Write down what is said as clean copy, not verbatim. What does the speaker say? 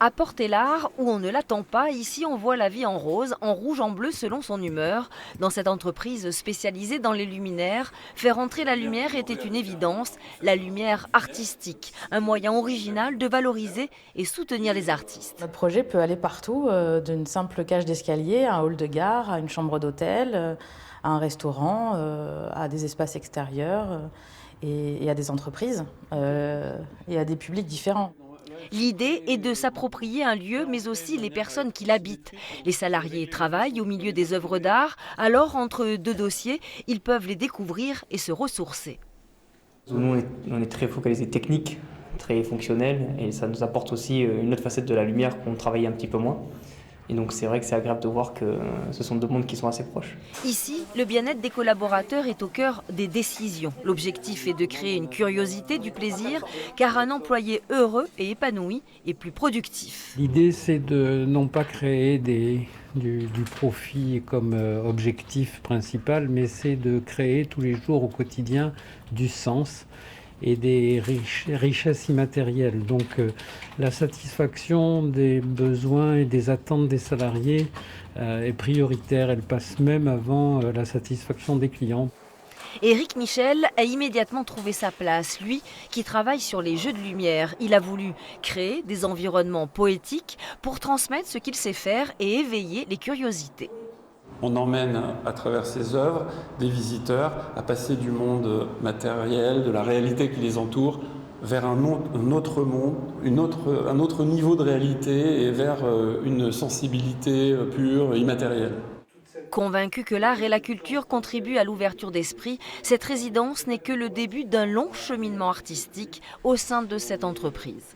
Apporter l'art où on ne l'attend pas, ici on voit la vie en rose, en rouge, en bleu selon son humeur. Dans cette entreprise spécialisée dans les luminaires, faire entrer la lumière était une évidence, la lumière artistique, un moyen original de valoriser et soutenir les artistes. Notre projet peut aller partout, d'une simple cage d'escalier à un hall de gare, à une chambre d'hôtel, à un restaurant, à des espaces extérieurs et à des entreprises et à des publics différents. L'idée est de s'approprier un lieu, mais aussi les personnes qui l'habitent. Les salariés travaillent au milieu des œuvres d'art, alors entre deux dossiers, ils peuvent les découvrir et se ressourcer. Nous, on est très focalisé technique, très fonctionnel, et ça nous apporte aussi une autre facette de la lumière qu'on travaille un petit peu moins. Et donc c'est vrai que c'est agréable de voir que ce sont deux mondes qui sont assez proches. Ici, le bien-être des collaborateurs est au cœur des décisions. L'objectif est de créer une curiosité, du plaisir, car un employé heureux et épanoui est plus productif. L'idée, c'est de non pas créer du profit comme objectif principal, mais c'est de créer tous les jours au quotidien du sens et des richesses immatérielles. Donc la satisfaction des besoins et des attentes des salariés est prioritaire. Elle passe même avant la satisfaction des clients. Éric Michel a immédiatement trouvé sa place, lui qui travaille sur les jeux de lumière. Il a voulu créer des environnements poétiques pour transmettre ce qu'il sait faire et éveiller les curiosités. On emmène à travers ces œuvres des visiteurs à passer du monde matériel, de la réalité qui les entoure, vers un autre monde, un autre niveau de réalité et vers une sensibilité pure, immatérielle. Convaincu que l'art et la culture contribuent à l'ouverture d'esprit, cette résidence n'est que le début d'un long cheminement artistique au sein de cette entreprise.